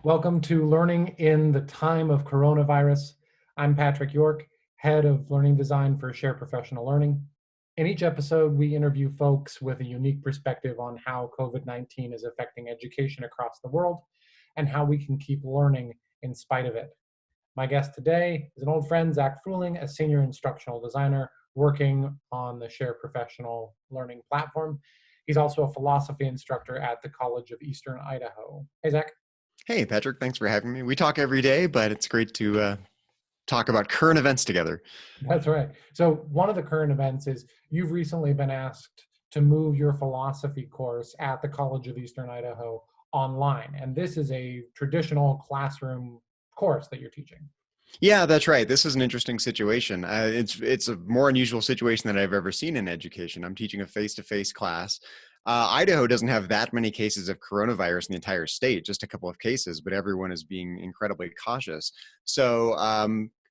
Welcome to Learning in the Time of Coronavirus. I'm Patrick York, Head of Learning Design for Share Professional Learning. In each episode, we interview folks with a unique perspective on how COVID-19 is affecting education across the world and how we can keep learning in spite of it. My guest today is an old friend, Zach Fruhling, a senior instructional designer working on the Share Professional Learning platform. He's also a philosophy instructor at the College of Eastern Idaho. Hey, Zach. Hey, Patrick, thanks for having me. We talk every day, but it's great to talk about current events together. That's right. So one of the current events is you've recently been asked to move your philosophy course at the College of Eastern Idaho online. And this is a traditional classroom course that you're teaching. Yeah, that's right. This is an interesting situation. It's a more unusual situation than I've ever seen in education. I'm teaching a face-to-face class. Idaho doesn't have that many cases of coronavirus in the entire state, just a couple of cases, but everyone is being incredibly cautious. So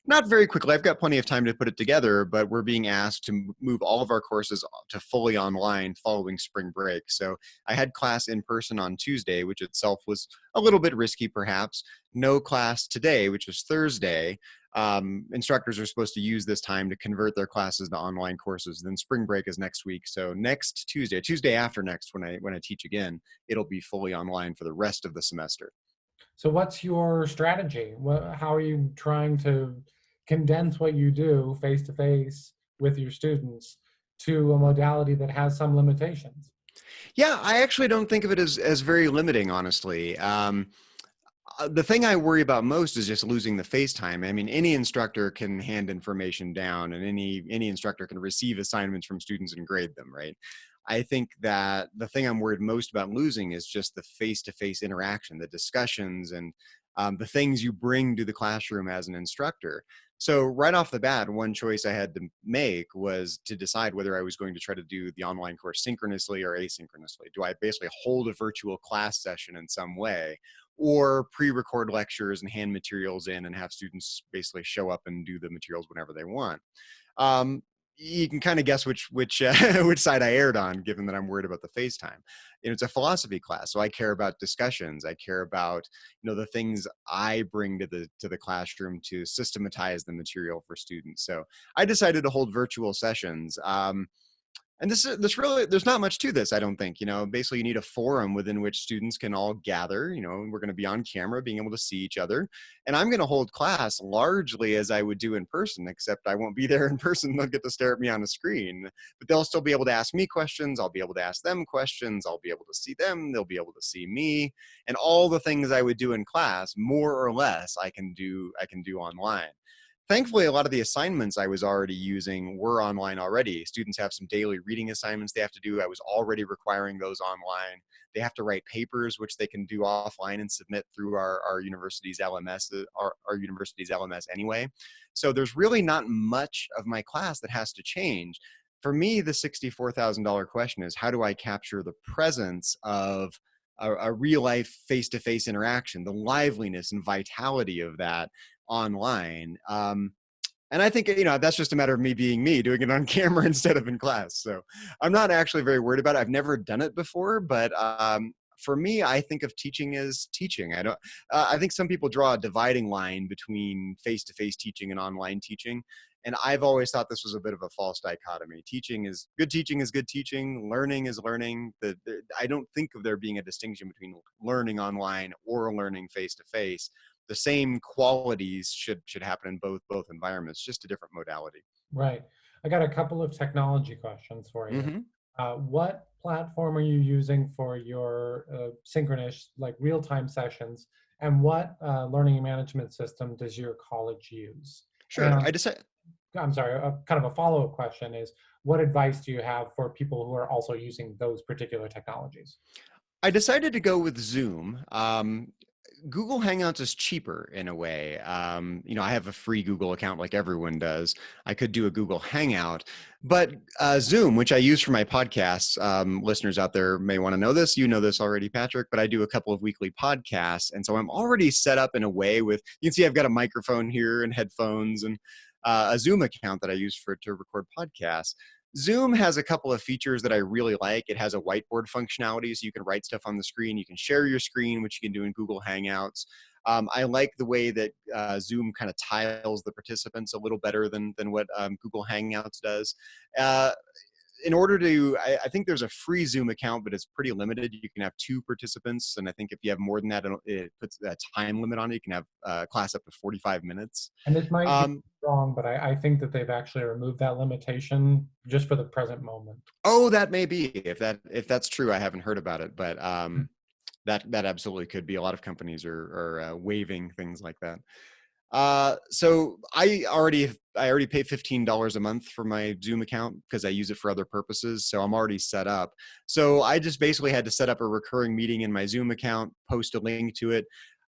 not very quickly, I've got plenty of time to put it together, but we're being asked to move all of our courses to fully online following spring break. So I had class in person on Tuesday, which itself was a little bit risky perhaps. No class today, which is Thursday. Instructors are supposed to use this time to convert their classes to online courses. Then spring break is next week. So next Tuesday after next, when I teach again, it'll be fully online for the rest of the semester. So what's your strategy? How are you trying to condense what you do face-to-face with your students to a modality that has some limitations? Yeah, I actually don't think of it as very limiting, honestly. The thing I worry about most is just losing the face time. I mean, any instructor can hand information down, and any instructor can receive assignments from students and grade them, right? I think that the thing I'm worried most about losing is just the face-to-face interaction, the discussions, and the things you bring to the classroom as an instructor. So right off the bat, one choice I had to make was to decide whether I was going to try to do the online course synchronously or asynchronously. Do I basically hold a virtual class session in some way, or pre-record lectures and hand materials in and have students basically show up and do the materials whenever they want? Um, you can kind of guess which which side I erred on, given that I'm worried about the FaceTime. It's a philosophy class, so I care about discussions. I care about the things I bring to the classroom to systematize the material for students. So I decided to hold virtual sessions. And this really, there's not much to this, I don't think. Basically you need a forum within which students can all gather. We're going to be on camera, being able to see each other. And I'm going to hold class largely as I would do in person, except I won't be there in person. They'll get to stare at me on a screen, but they'll still be able to ask me questions. I'll be able to ask them questions. I'll be able to see them. They'll be able to see me. And all the things I would do in class, more or less, I can do online. Thankfully, a lot of the assignments I was already using were online already. Students have some daily reading assignments they have to do. I was already requiring those online. They have to write papers, which they can do offline and submit through our university's LMS, our university's LMS anyway. So there's really not much of my class that has to change. For me, the $64,000 question is, how do I capture the presence of a real life face-to-face interaction, the liveliness and vitality of that online? And I think, that's just a matter of me being me, doing it on camera instead of in class. So I'm not actually very worried about it. I've never done it before, but for me, I think of teaching as teaching. I think some people draw a dividing line between face-to-face teaching and online teaching. And I've always thought this was a bit of a false dichotomy. Teaching is good teaching, learning is learning. I don't think of there being a distinction between learning online or learning face-to-face. The same qualities should happen in both environments, just a different modality. Right. I got a couple of technology questions for you. What platform are you using for your synchronous, like real-time sessions? And what learning management system does your college use? Sure. And I'm sorry, kind of a follow-up question is, what advice do you have for people who are also using those particular technologies? I decided to go with Zoom. Google Hangouts is cheaper in a way. I have a free Google account like everyone does. I could do a Google Hangout, but Zoom, which I use for my podcasts, listeners out there may want to know this. You know this already, Patrick, but I do a couple of weekly podcasts. And so I'm already set up in a way with, you can see I've got a microphone here and headphones, and a Zoom account that I use to record podcasts. Zoom has a couple of features that I really like. It has a whiteboard functionality, so you can write stuff on the screen. You can share your screen, which you can do in Google Hangouts. I like the way that Zoom kind of tiles the participants a little better than what Google Hangouts does. Uh, in order to, I think there's a free Zoom account, but it's pretty limited. You can have 2 participants, and I think if you have more than that, it puts a time limit on it. You can have a class up to 45 minutes. And this might be Um, wrong, but I think that they've actually removed that limitation just for the present moment. oh, that may be. If that's true, I haven't heard about it, but that absolutely could be. A lot of companies are waiving things like that. So I already pay $15 a month for my Zoom account because I use it for other purposes. So I'm already set up. So I just basically had to set up a recurring meeting in my Zoom account, post a link to it.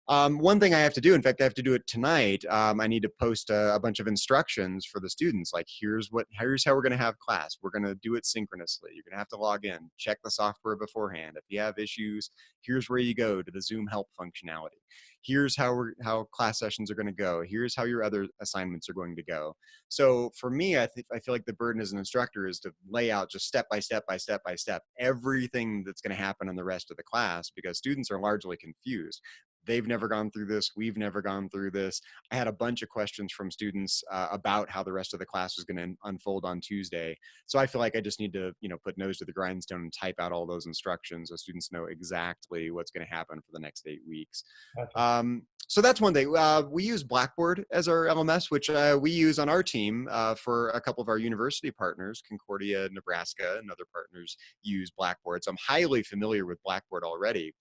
One thing I have to do, in fact, I have to do it tonight. I need to post a bunch of instructions for the students. Like, here's how we're going to have class. We're going to do it synchronously. You're going to have to log in, check the software beforehand. If you have issues, here's where you go to the Zoom help functionality. Here's how class sessions are going to go. Here's how your other assignments are going to go. So for me, I feel like the burden as an instructor is to lay out just step by step by step by step everything that's going to happen in the rest of the class, because students are largely confused. They've never gone through this. We've never gone through this. I had a bunch of questions from students about how the rest of the class was going to unfold on Tuesday. So I feel like I just need to, put nose to the grindstone and type out all those instructions so students know exactly what's going to happen for the next 8 weeks. Gotcha. So that's one thing. We use Blackboard as our LMS, which we use on our team for a couple of our university partners. Concordia, Nebraska, and other partners use Blackboard. So I'm highly familiar with Blackboard already.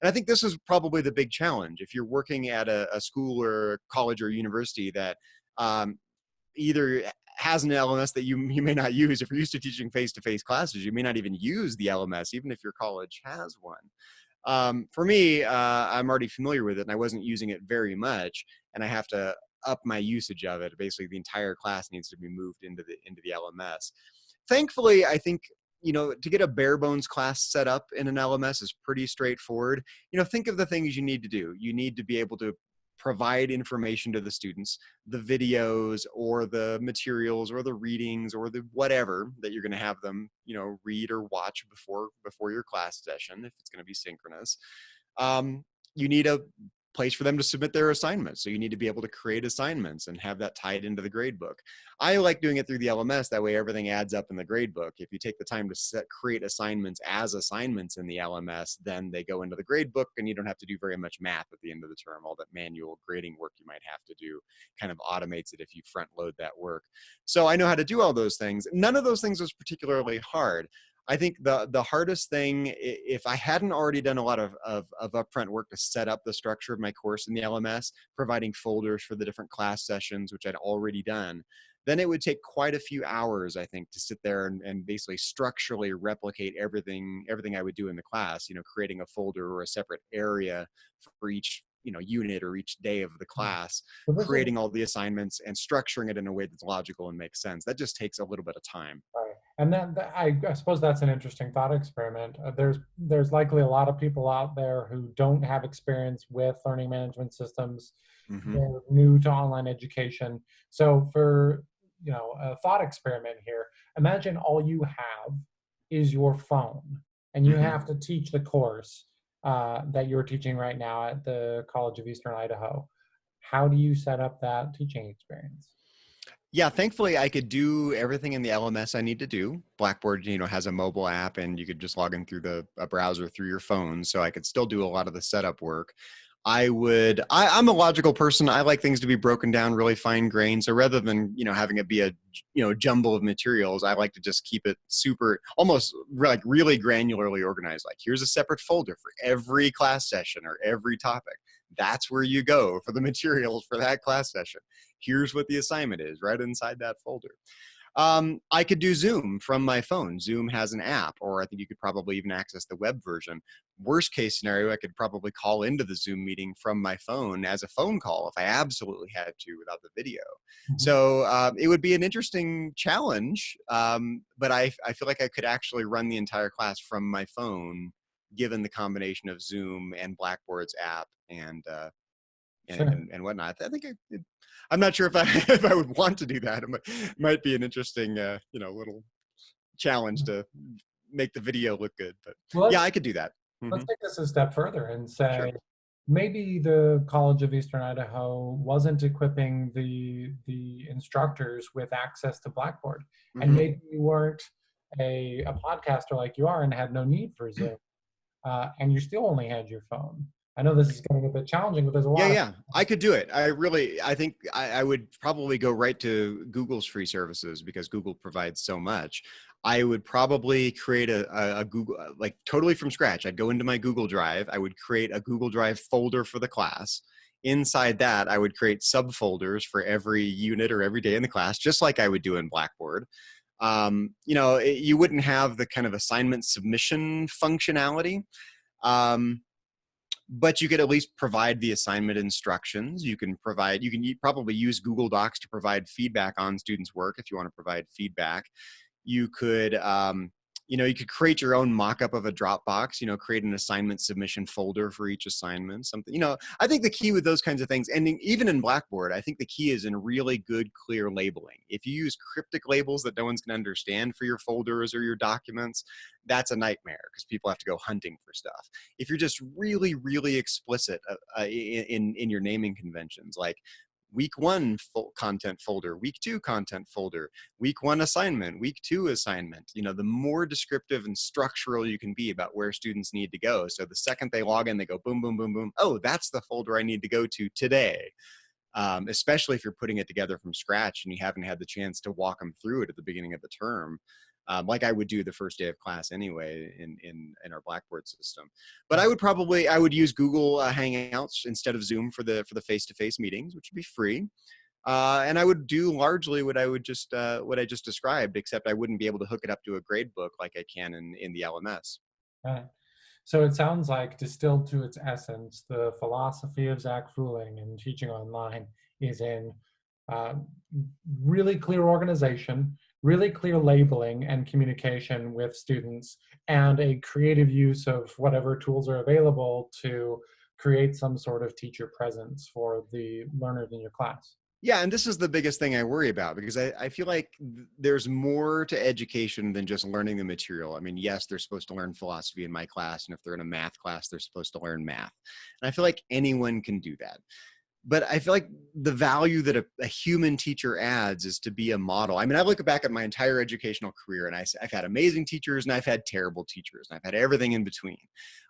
And I think this is probably the big challenge. If you're working at a school or college or university that either has an LMS that you may not use. If you're used to teaching face-to-face classes, you may not even use the LMS, even if your college has one. For me, I'm already familiar with it, and I wasn't using it very much, and I have to up my usage of it. Basically, the entire class needs to be moved into the LMS. Thankfully, I think, to get a bare bones class set up in an LMS is pretty straightforward. Think of the things you need to do. You need to be able to provide information to the students, the videos or the materials or the readings or the whatever that you're going to have them, read or watch before your class session, if it's going to be synchronous. You need a place for them to submit their assignments. So you need to be able to create assignments and have that tied into the gradebook. I like doing it through the LMS. That way everything adds up in the gradebook. If you take the time to create assignments as assignments in the LMS, then they go into the gradebook and you don't have to do very much math at the end of the term. All that manual grading work you might have to do kind of automates it if you front load that work. So I know how to do all those things. None of those things was particularly hard. I think the hardest thing, if I hadn't already done a lot of upfront work to set up the structure of my course in the LMS, providing folders for the different class sessions, which I'd already done, then it would take quite a few hours, I think, to sit there and basically structurally replicate everything I would do in the class, creating a folder or a separate area for each unit or each day of the class, So this is creating all the assignments and structuring it in a way that's logical and makes sense. That just takes a little bit of time. right. And I suppose that's an interesting thought experiment. There's likely a lot of people out there who don't have experience with learning management systems. Mm-hmm. They're new to online education. So for a thought experiment here, imagine all you have is your phone, and you Mm-hmm. have to teach the course that you're teaching right now at the College of Eastern Idaho. How do you set up that teaching experience? Yeah, thankfully I could do everything in the LMS I need to do. Blackboard, has a mobile app and you could just log in through a browser through your phone. So I could still do a lot of the setup work. I'm a logical person. I like things to be broken down really fine grained. So rather than, having it be a, jumble of materials, I like to just keep it super, almost like really granularly organized. Like, here's a separate folder for every class session or every topic. That's where you go for the materials for that class session. Here's what the assignment is right inside that folder. I could do Zoom from my phone. Zoom has an app, or I think you could probably even access the web version. Worst case scenario, I could probably call into the Zoom meeting from my phone as a phone call if I absolutely had to without the video. Mhm. So it would be an interesting challenge, but I feel like I could actually run the entire class from my phone, given the combination of Zoom and Blackboard's app and Sure. and whatnot. I think I'm not sure if I if I would want to do that. Might be an interesting little challenge to make the video look good. But Well, yeah, I could do that. let's Hmm. take this a step further and Sure. say maybe the College of Eastern Idaho wasn't equipping the instructors with access to Blackboard, and Hmm. maybe you weren't a podcaster like you are and had no need for Zoom, and you still only had your phone. I know this is getting a bit challenging, but there's a Yeah, lot of yeah, I could do it. I think I would probably go right to Google's free services because Google provides so much. I would probably create a Google, like totally from scratch. I'd go into my Google Drive. I would create a Google Drive folder for the class. Inside that, I would create subfolders for every unit or every day in the class, just like I would do in Blackboard. You wouldn't have the kind of assignment submission functionality. Um, but you could at least provide the assignment instructions. You can probably use Google Docs to provide feedback on students' work if you want to provide feedback. You could you could create your own mock-up of a Dropbox, create an assignment submission folder for each assignment, something. I think the key with those kinds of things, and even in Blackboard, I think the key is in really good, clear labeling. If you use cryptic labels that no one's going to understand for your folders or your documents, that's a nightmare because people have to go hunting for stuff. If you're just really, really explicit in your naming conventions, like week one content folder, week two content folder, week one assignment, week two assignment, the more descriptive and structural you can be about where students need to go. So the second they log in, they go boom, boom, boom, boom. Oh, that's the folder I need to go to today. Especially if you're putting it together from scratch and you haven't had the chance to walk them through it at the beginning of the term. Like I would do the first day of class anyway in our Blackboard system. But I would use Google Hangouts instead of Zoom for the face-to-face meetings, which would be free. And I would do largely what I just described, except I wouldn't be able to hook it up to a grade book like I can in the LMS. Right. So it sounds like, distilled to its essence, the philosophy of Zach Fruhling in teaching online is in uh, really clear organization, really clear labeling and communication with students, and a creative use of whatever tools are available to create some sort of teacher presence for the learners in your class. Yeah, and this is the biggest thing I worry about because I feel like there's more to education than just learning the material. I mean, yes, they're supposed to learn philosophy in my class, and if they're in a math class, they're supposed to learn math. And I feel like anyone can do that. But I feel like the value that a human teacher adds is to be a model. I mean, I look back at my entire educational career and I've had amazing teachers and I've had terrible teachers and I've had everything in between.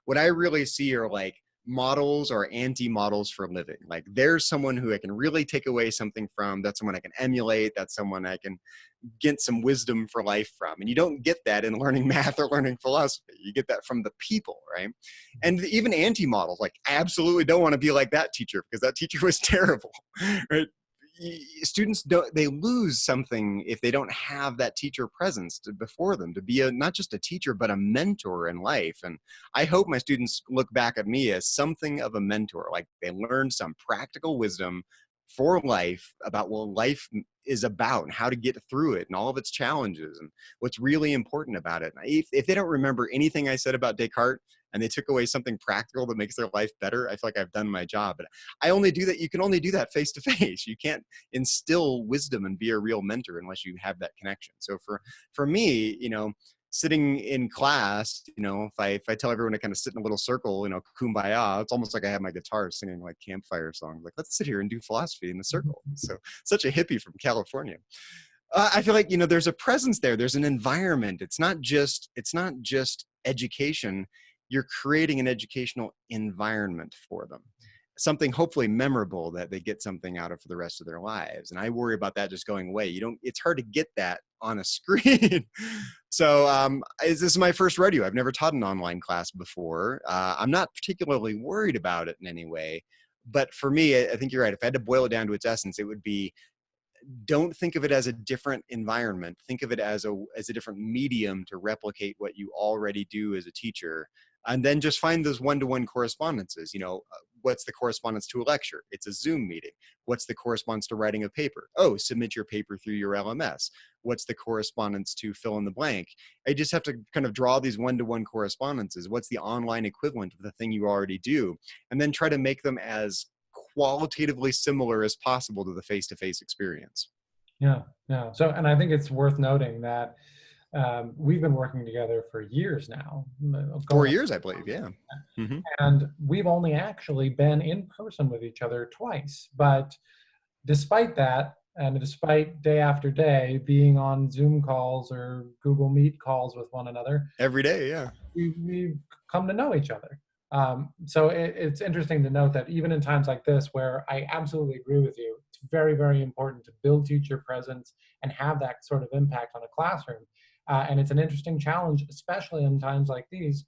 What I really see are like models or anti-models for living. Like there's someone who I can really take away something from, that's someone I can emulate, that's someone I can get some wisdom for life from. And you don't get that in learning math or learning philosophy. You get that from the people, right? And even anti-models, like I absolutely don't want to be like that teacher because that teacher was terrible, right? Students they lose something if they don't have that teacher presence before them to be not just a teacher but a mentor in life. And I hope my students look back at me as something of a mentor, like they learned some practical wisdom for life about what life is about and how to get through it and all of its challenges and what's really important about it. If they don't remember anything I said about Descartes and they took away something practical that makes their life better, I feel like I've done my job. But I only do that. You can only do that face to face. You can't instill wisdom and be a real mentor unless you have that connection. So for me, sitting in class, if I tell everyone to kind of sit in a little circle, kumbaya, it's almost like I have my guitar singing like campfire songs. Like, let's sit here and do philosophy in the circle. So such a hippie from California. I feel like, there's a presence there. There's an environment. It's not just education. You're creating an educational environment for them, something hopefully memorable that they get something out of for the rest of their lives. And I worry about that just going away. It's hard to get that on a screen. So this is my first rodeo. I've never taught an online class before. I'm not particularly worried about it in any way. But for me, I think you're right. If I had to boil it down to its essence, it would be, don't think of it as a different environment. Think of it as a different medium to replicate what you already do as a teacher. And then just find those one-to-one correspondences. What's the correspondence to a lecture? It's a Zoom meeting. What's the correspondence to writing a paper? Oh, submit your paper through your LMS. What's the correspondence to fill in the blank? I just have to kind of draw these one-to-one correspondences. What's the online equivalent of the thing you already do? And then try to make them as qualitatively similar as possible to the face-to-face experience. Yeah, yeah. So, and I think it's worth noting that we've been working together for years now, Four going years, I believe. Yeah. Mm-hmm. and we've only actually been in person with each other twice. But despite that, and despite day after day being on Zoom calls or Google Meet calls with one another, Every day. Yeah. we've come to know each other. So it's interesting to note that even in times like this, where I absolutely agree with you, it's very, very important to build teacher presence and have that sort of impact on a classroom. And it's an interesting challenge, especially in times like these,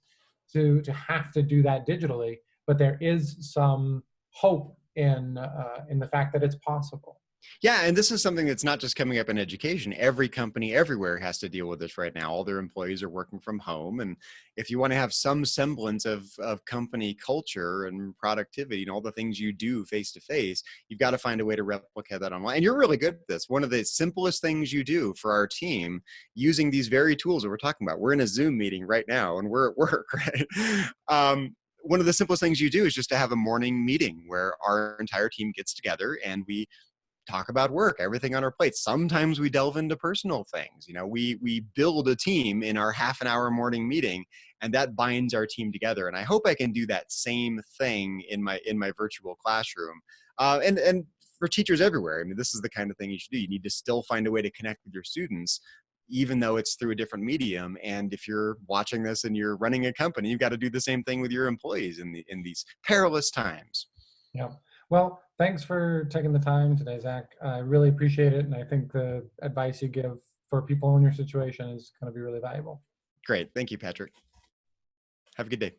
to have to do that digitally. But there is some hope in the fact that it's possible. Yeah, and this is something that's not just coming up in education. Every company everywhere has to deal with this right now. All their employees are working from home. And if you want to have some semblance of company culture and productivity and all the things you do face to face, you've got to find a way to replicate that online. And you're really good at this. One of the simplest things you do for our team using these very tools that we're talking about, we're in a Zoom meeting right now and we're at work, right? One of the simplest things you do is just to have a morning meeting where our entire team gets together and we talk about work, everything on our plate. Sometimes we delve into personal things. You know, we build a team in our half an hour morning meeting, and that binds our team together. And I hope I can do that same thing in my virtual classroom. And for teachers everywhere, I mean, this is the kind of thing you should do. You need to still find a way to connect with your students, even though it's through a different medium. And if you're watching this and you're running a company, you've got to do the same thing with your employees in these perilous times. Yeah. Well, thanks for taking the time today, Zach. I really appreciate it. And I think the advice you give for people in your situation is going to be really valuable. Great. Thank you, Patrick. Have a good day.